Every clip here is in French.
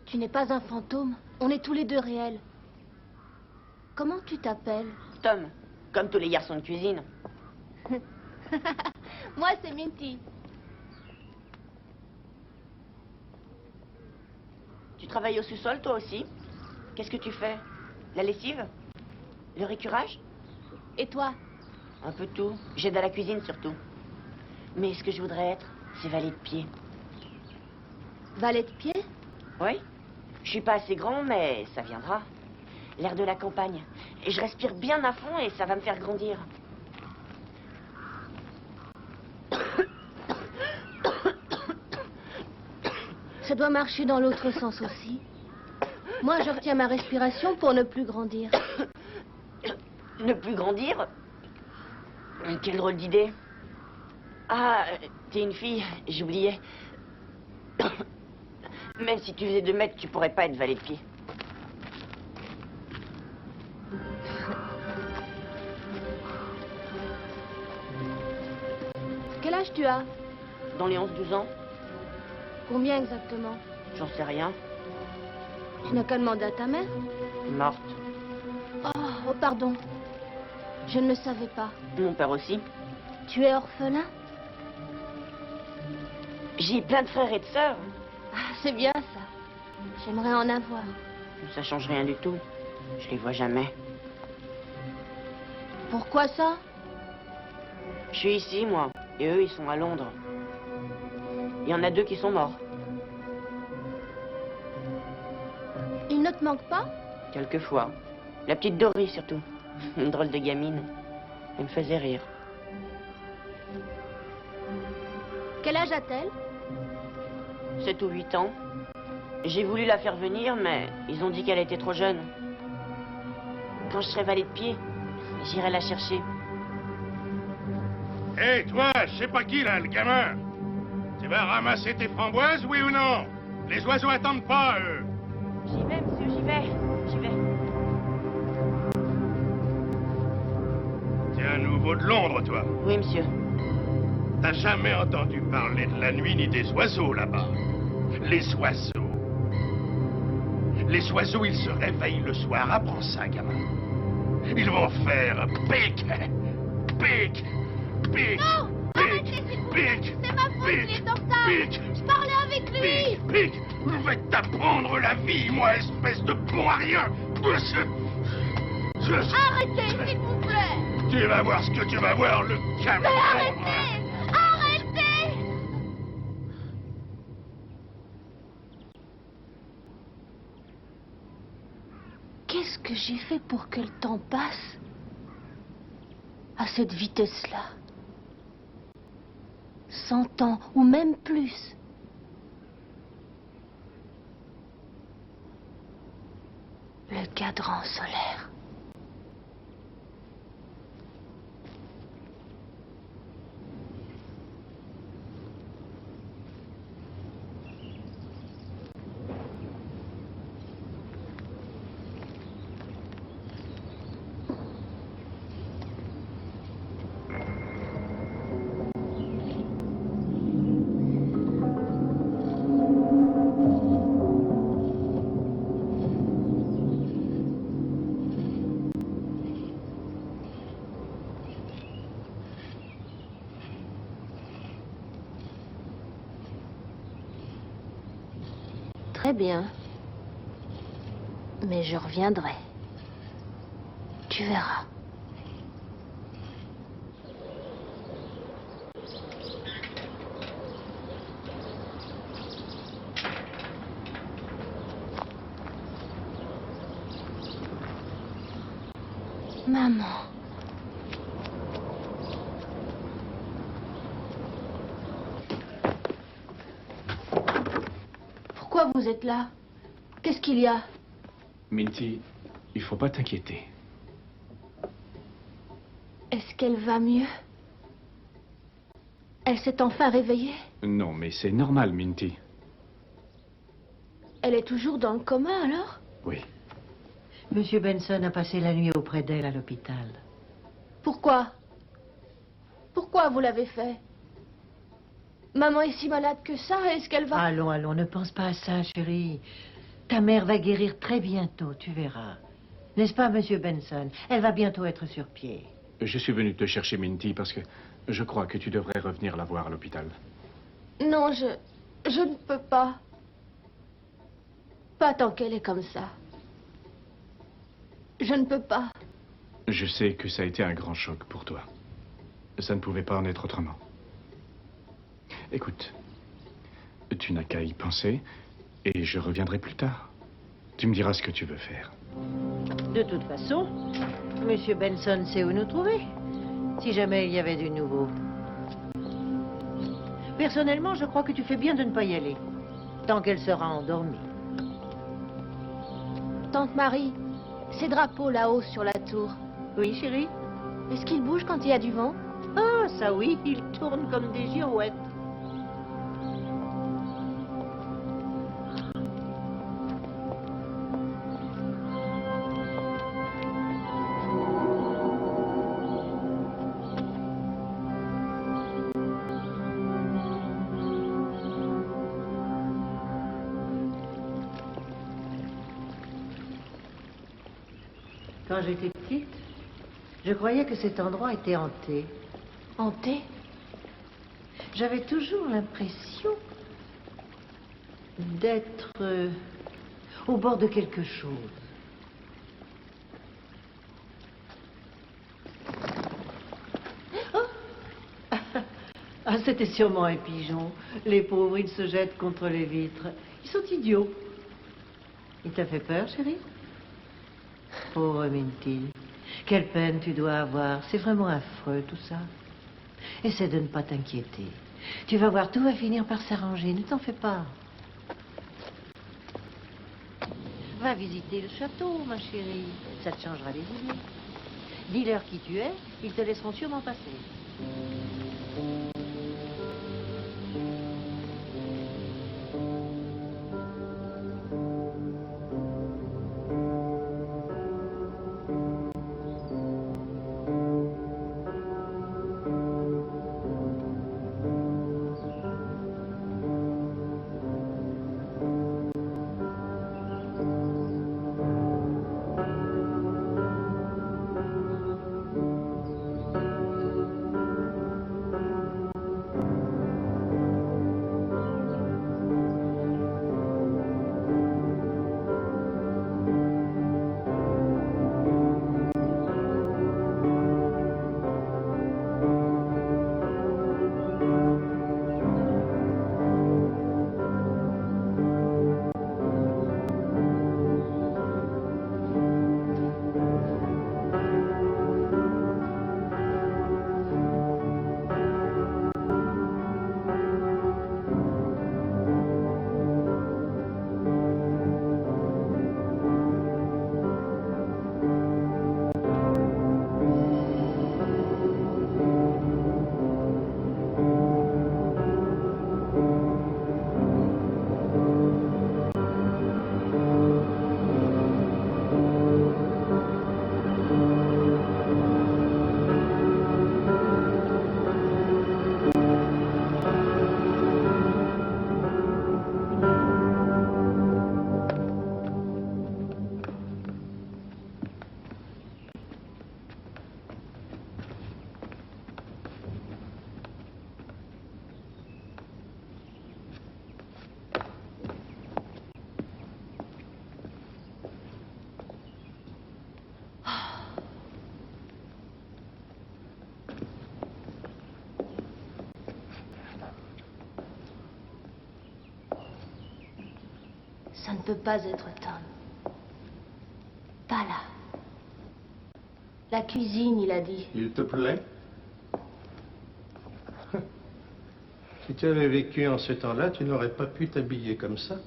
Tu n'es pas un fantôme. On est tous les deux réels. Comment tu t'appelles? Tom, comme tous les garçons de cuisine. Moi, c'est Minty. Tu travailles au sous-sol, toi aussi? Qu'est-ce que tu fais? La lessive? Le récurage? Et toi? Un peu tout. J'aide à la cuisine, surtout. Mais ce que je voudrais être, c'est valet de pied. Valet de pied? Oui. Je suis pas assez grand, mais ça viendra. L'air de la campagne. Et je respire bien à fond et ça va me faire grandir. Ça doit marcher dans l'autre sens aussi. Moi, je retiens ma respiration pour ne plus grandir. Ne plus grandir? Quelle drôle d'idée. Ah, t'es une fille, j'oubliais. Même si tu faisais 2 mètres, tu pourrais pas être valet de pied. Quel âge tu as? Dans les 11-12 ans? Combien exactement? J'en sais rien. Tu n'as qu'à demander à ta mère. Morte. Oh, pardon. Je ne le savais pas. Mon père aussi. Tu es orphelin? J'ai plein de frères et de sœurs. Ah, c'est bien ça. J'aimerais en avoir. Ça change rien du tout. Je les vois jamais. Pourquoi ça? Je suis ici, moi. Et eux, ils sont à Londres. Il y en a 2 qui sont morts. Il ne te manque pas? Quelquefois. La petite Dory, surtout. Une drôle de gamine. Elle me faisait rire. Quel âge a-t-elle? 7 ou 8 ans. J'ai voulu la faire venir, mais ils ont dit qu'elle était trop jeune. Quand je serai valet de pied, j'irai la chercher. Hé, toi, je sais pas qui, là, le gamin. Tu vas ramasser tes framboises, oui ou non? Les oiseaux attendent pas, eux. J'y vais, monsieur, j'y vais. J'y vais. T'es un nouveau de Londres, toi. Oui, monsieur. T'as jamais entendu parler de la nuit ni des oiseaux, là-bas. Les oiseaux. Les oiseaux, ils se réveillent le soir. Apprends ça, gamin. Ils vont faire pic, pic, pic, Non! Arrêtez, s'il vous plaît! C'est ma faute, il est en retard! Je parlais avec lui! pic, pic. Je vais t'apprendre la vie, moi, espèce de bon à rien. Arrêtez, s'il vous plaît! Tu vas voir ce que tu vas voir, le gamin. Mais arrêtez! Arrêtez! Qu'est-ce que j'ai fait pour que le temps passe à cette vitesse-là? 100 ans, ou même plus. Le cadran solaire. Très bien. Mais je reviendrai. Tu verras. Maman. Pourquoi vous êtes là? Qu'est-ce qu'il y a? Minty, il faut pas t'inquiéter. Est-ce qu'elle va mieux? Elle s'est enfin réveillée? Non, mais c'est normal, Minty. Elle est toujours dans le coma, alors? Oui. Monsieur Benson a passé la nuit auprès d'elle à l'hôpital. Pourquoi? Pourquoi vous l'avez fait? Maman est si malade que ça, est-ce qu'elle va... Allons, allons, ne pense pas à ça, chérie. Ta mère va guérir très bientôt, tu verras. N'est-ce pas, Monsieur Benson? Elle va bientôt être sur pied. Je suis venu te chercher, Minty, parce que je crois que tu devrais revenir la voir à l'hôpital. Non, je ne peux pas. Pas tant qu'elle est comme ça. Je ne peux pas. Je sais que ça a été un grand choc pour toi. Ça ne pouvait pas en être autrement. Écoute, tu n'as qu'à y penser et je reviendrai plus tard. Tu me diras ce que tu veux faire. De toute façon, Monsieur Benson sait où nous trouver, si jamais il y avait du nouveau. Personnellement, je crois que tu fais bien de ne pas y aller, tant qu'elle sera endormie. Tante Marie, ces drapeaux là-haut sur la tour, Oui, chérie? est-ce qu'ils bougent quand il y a du vent? Ah, ça oui, ils tournent comme des girouettes. Quand j'étais petite, je croyais que cet endroit était hanté. Hanté? J'avais toujours l'impression d'être au bord de quelque chose. Oh! Ah, c'était sûrement un pigeon. Les pauvres, ils se jettent contre les vitres. Ils sont idiots. Il t'a fait peur, chérie? Pauvre Minty. Quelle peine tu dois avoir. C'est vraiment affreux, tout ça. Essaie de ne pas t'inquiéter. Tu vas voir, tout va finir par s'arranger. Ne t'en fais pas. Va visiter le château, ma chérie. Ça te changera les idées. Dis-leur qui tu es, ils te laisseront sûrement passer. Ça ne peut pas être Tom. Pas là. La cuisine, il a dit. Il te plaît? Si tu avais vécu en ce temps-là, tu n'aurais pas pu t'habiller comme ça.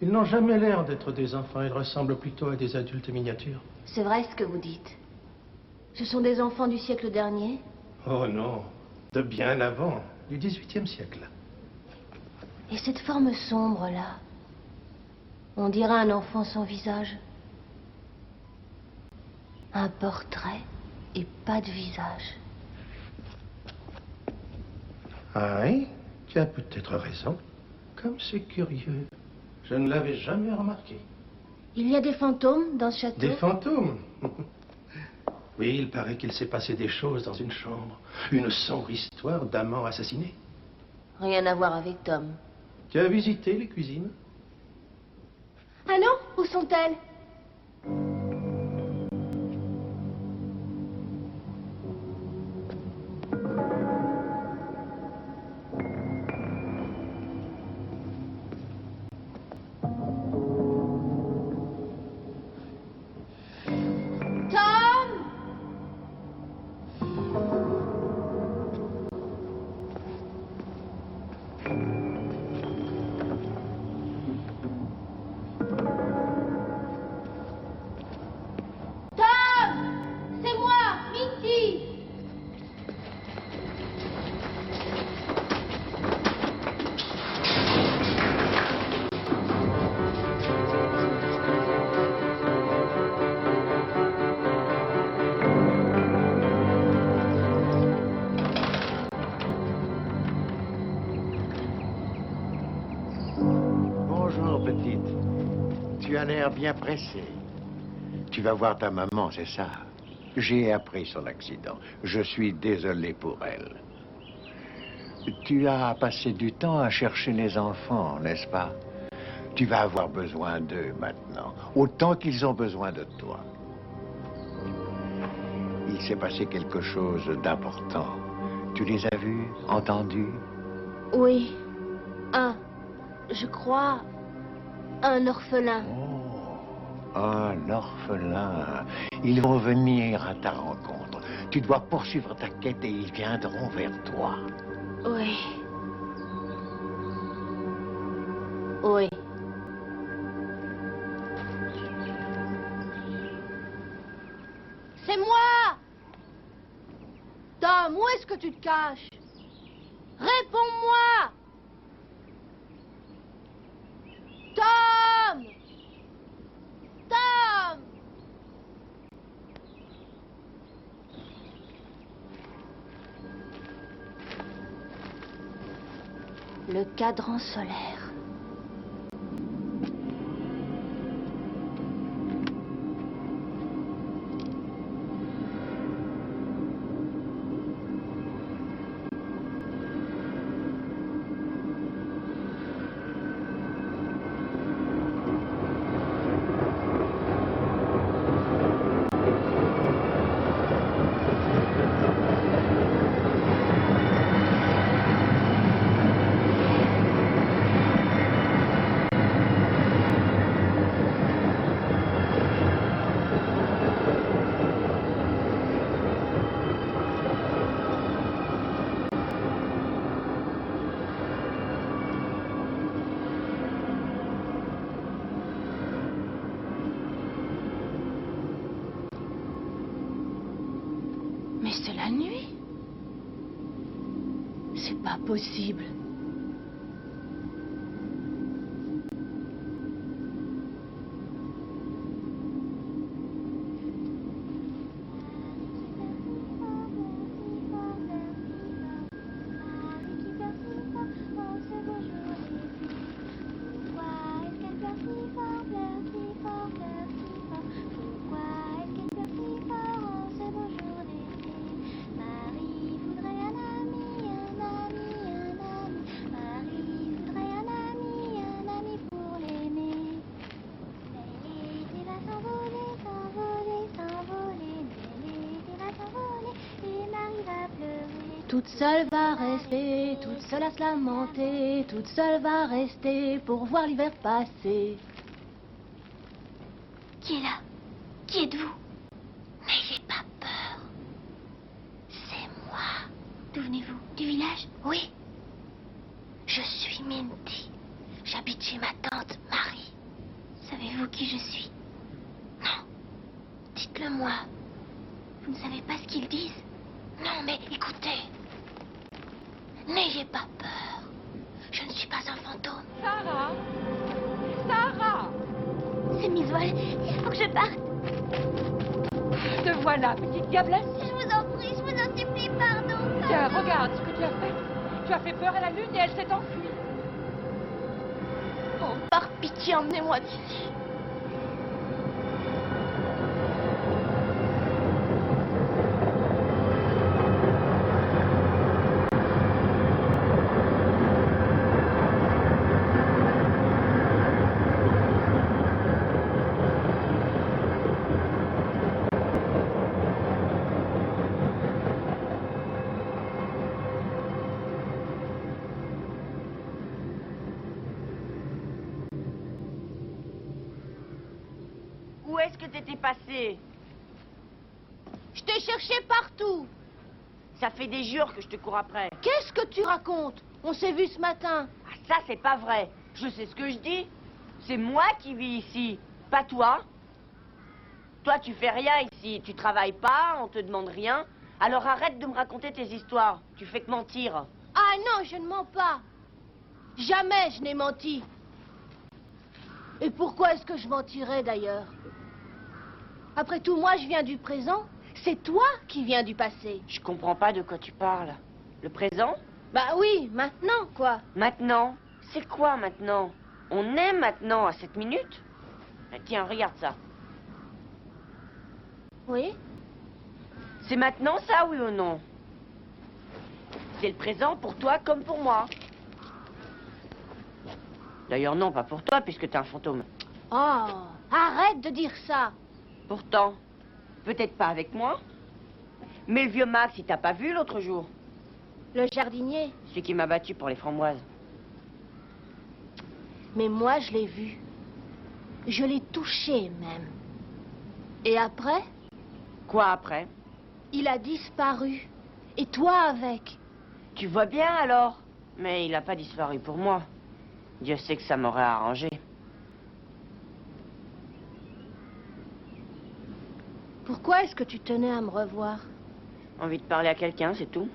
Ils n'ont jamais l'air d'être des enfants, ils ressemblent plutôt à des adultes miniatures. C'est vrai ce que vous dites. Ce sont des enfants du siècle dernier? Oh non, de bien avant, du XVIIIe siècle. Et cette forme sombre là, on dirait un enfant sans visage. Un portrait et pas de visage. Ah oui, tu as peut-être raison. Comme c'est curieux. Je ne l'avais jamais remarqué. Il y a des fantômes dans ce château? Des fantômes? Oui, il paraît qu'il s'est passé des choses dans une chambre. Une sombre histoire d'amants assassinés. Rien à voir avec Tom. Tu as visité les cuisines? Ah non? Où sont-elles? Bonjour, petite. Tu as l'air bien pressée. Tu vas voir ta maman, c'est ça? J'ai appris son accident. Je suis désolé pour elle. Tu as passé du temps à chercher les enfants, n'est-ce pas? Tu vas avoir besoin d'eux maintenant, autant qu'ils ont besoin de toi. Il s'est passé quelque chose d'important. Tu les as vus, entendus? Oui. Je crois, un orphelin. Oh, un orphelin. Ils vont venir à ta rencontre. Tu dois poursuivre ta quête et ils viendront vers toi. Oui. Oui. C'est moi! Tom, où est-ce que tu te caches? Réponds-moi! Tom! Tom! Le cadran solaire. Mais c'est la nuit. C'est pas possible. Toute seule va rester, toute seule à se lamenter, toute seule va rester pour voir l'hiver passer. Qui est là? Qui êtes-vous? N'ayez pas peur. C'est moi. D'où venez-vous? Du village? Oui. Je suis Minty. J'habite chez ma tante Marie. Savez-vous qui je suis? Non. Dites-le moi. Vous ne savez pas ce qu'ils disent? Non, mais écoutez. N'ayez pas peur. Je ne suis pas un fantôme. Sarah! Sarah! C'est Miss Wall. Il faut que je parte. Te voilà, petite diablesse. Je vous en prie, je vous en supplie, pardon. Tiens, regarde ce que tu as fait. Tu as fait peur à la lune et elle s'est enfuie. Oh, par pitié, emmenez-moi d'ici. Où est-ce que t'étais passé? Je t'ai cherché partout. Ça fait des jours que je te cours après. Qu'est-ce que tu racontes? On s'est vu ce matin. Ah, ça, c'est pas vrai. Je sais ce que je dis. C'est moi qui vis ici, pas toi. Toi, tu fais rien ici. Tu travailles pas, on te demande rien. Alors arrête de me raconter tes histoires. Tu fais que mentir. Ah non, je ne mens pas. Jamais je n'ai menti. Et pourquoi est-ce que je mentirais d'ailleurs? Après tout, moi je viens du présent. C'est toi qui viens du passé. Je comprends pas de quoi tu parles. Le présent? Bah oui, maintenant quoi. Maintenant? C'est quoi maintenant? On est maintenant à cette minute? Tiens, regarde ça. Oui? C'est maintenant ça, oui ou non? C'est le présent pour toi comme pour moi. D'ailleurs non, pas pour toi, puisque t'es un fantôme. Oh, arrête de dire ça. Pourtant, peut-être pas avec moi, mais le vieux Max, il t'a pas vu l'autre jour? Le jardinier. Celui qui m'a battu pour les framboises. Mais moi je l'ai vu. Je l'ai touché même. Et après? Quoi après? Il a disparu. Et toi avec. Tu vois bien alors? Mais il a pas disparu pour moi. Dieu sait que ça m'aurait arrangé. Pourquoi est-ce que tu tenais à me revoir? Envie de parler à quelqu'un, c'est tout.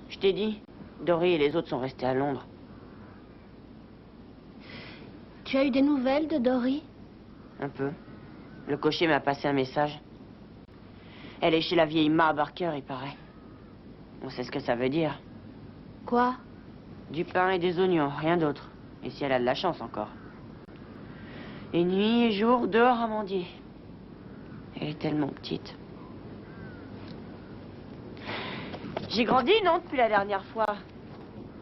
Je t'ai dit, Dory et les autres sont restés à Londres. Tu as eu des nouvelles de Dory? Un peu. Le cocher m'a passé un message. Elle est chez la vieille Ma Barker, il paraît. On sait ce que ça veut dire. Quoi? Du pain et des oignons, rien d'autre. Et si elle a de la chance encore. Et nuit et jour, dehors à mendier. Elle est tellement petite. J'ai grandi, non, depuis la dernière fois?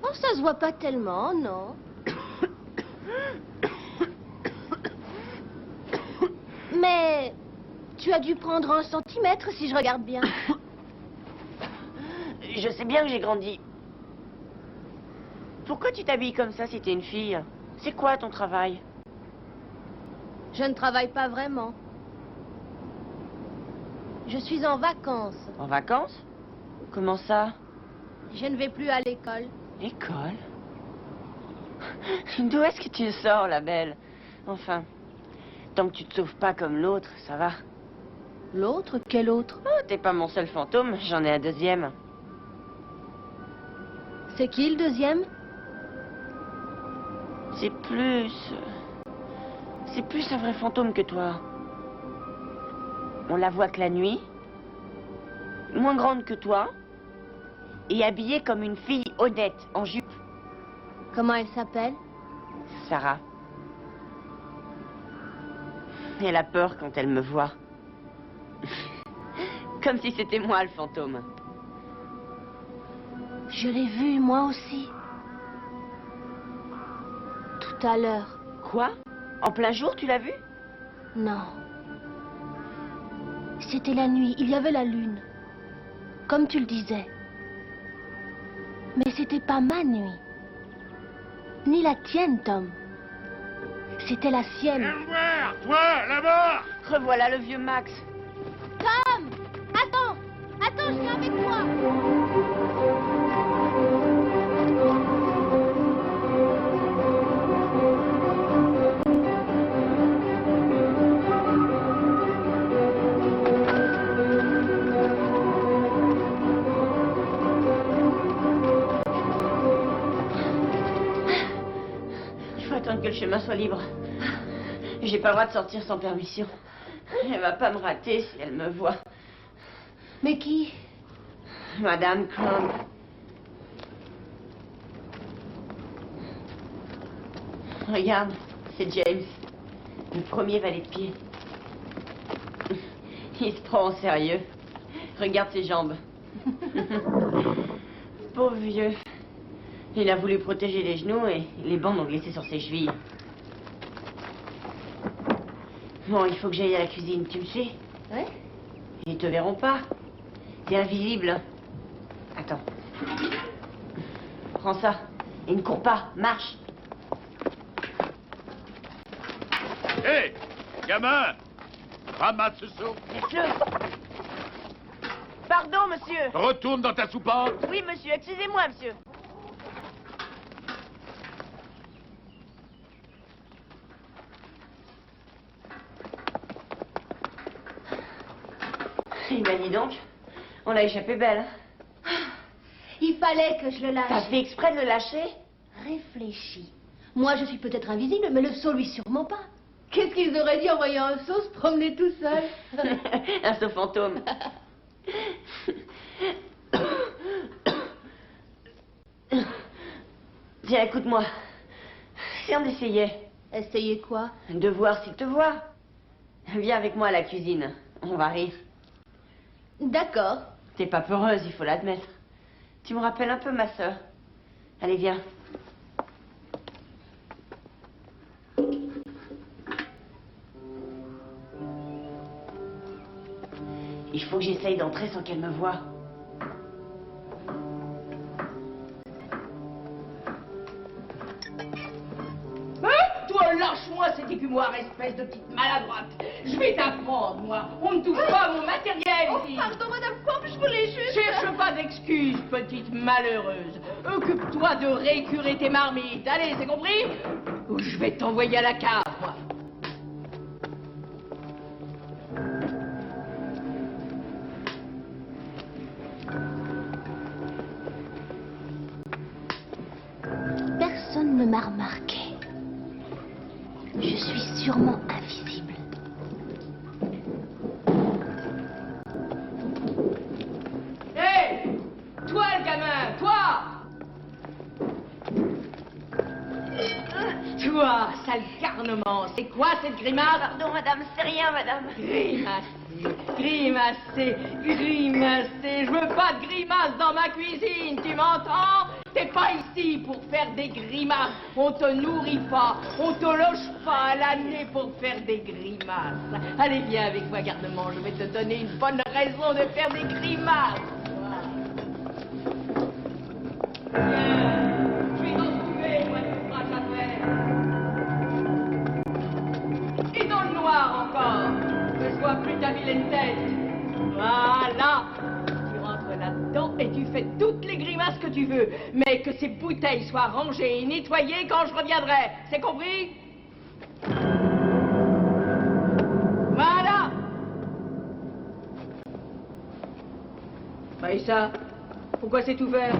Oh, ça se voit pas tellement, non? Mais tu as dû prendre 1 centimètre si je regarde bien. Je sais bien que j'ai grandi. Pourquoi tu t'habilles comme ça si t'es une fille? C'est quoi ton travail? Je ne travaille pas vraiment. Je suis en vacances. En vacances? Comment ça? Je ne vais plus à l'école. L'école? D'où est-ce que tu sors, la belle? Enfin, tant que tu te sauves pas comme l'autre, ça va. L'autre? Quel autre? Oh, t'es pas mon seul fantôme, j'en ai un deuxième. C'est qui le deuxième? C'est plus un vrai fantôme que toi. On la voit que la nuit, moins grande que toi, et habillée comme une fille honnête, en jupe. Comment elle s'appelle? Sarah. Elle a peur quand elle me voit. Comme si c'était moi le fantôme. Je l'ai vue, moi aussi. Tout à l'heure. Quoi? En plein jour, tu l'as vue? Non. C'était la nuit, il y avait la lune. Comme tu le disais. Mais c'était pas ma nuit. Ni la tienne, Tom. C'était la sienne. Viens me voir, toi, là-bas! Revoilà le vieux Max. Tom! Attends! Attends, je viens avec toi! Que le chemin soit libre. J'ai pas le droit de sortir sans permission. Elle va pas me rater si elle me voit. Mais qui? Madame Crump. Regarde, C'est James, le premier valet de pied. Il se prend au sérieux. Regarde ses jambes. Pauvre vieux. Il a voulu protéger les genoux et les bandes ont glissé sur ses chevilles. Bon, il faut que j'aille à la cuisine, tu me suis? Ouais. Ils te verront pas. T'es invisible. Attends. Prends ça. Et ne cours pas. Marche. Hé, gamin, ramasse ce seau. Laisse-le. Pardon, monsieur. Retourne dans ta soupente. Oui, monsieur. Excusez-moi, monsieur. Eh ben, dis donc. On l'a échappé belle. Il fallait que je le T'as lâche. fait exprès de le lâcher? Réfléchis. Moi, je suis peut-être invisible, mais le seau, lui, sûrement pas. Qu'est-ce qu'ils auraient dit en voyant un seau se promener tout seul? Un seau fantôme. Tiens, écoute-moi. Si on essayait Essayez quoi? de voir s'il te voit. Viens avec moi à la cuisine. On va rire. D'accord. T'es pas peureuse, il faut l'admettre. Tu me rappelles un peu ma sœur. Allez, viens. Il faut que j'essaye d'entrer sans qu'elle me voie. Toi, lâche-moi cet écumoire, espèce de petite maladroite. Je vais t'apprendre, moi. On ne touche pas à mon matériel ici. Pardon, Madame Pompe, je voulais juste... Cherche pas d'excuses, petite malheureuse. Occupe-toi de récurer tes marmites. Allez, c'est compris? Ou je vais t'envoyer à la cave, moi. Personne ne m'a remarqué. Je suis sûrement invisible. Hé! Toi, le gamin, toi! Toi, sale carnement, c'est quoi cette grimace? Pardon, madame, c'est rien, madame. Grimacer, grimacer. Je veux pas de grimaces dans ma cuisine, tu m'entends? T'es pas ici pour faire des grimaces. On te nourrit pas, on te loge pas à l'année pour faire des grimaces. Allez, viens avec moi, garnement, je vais te donner une bonne raison de faire des grimaces. Viens, je vais t'en tuer, moi, tu feras ta peine. Et dans le noir encore. Ne sois plus ta vilaine tête. Voilà. Tu rentres là-dedans et tu fais toutes les grimaces que tu veux. Mais que ces bouteilles soient rangées et nettoyées quand je reviendrai. C'est compris? Voilà. Maïssa, pourquoi c'est ouvert?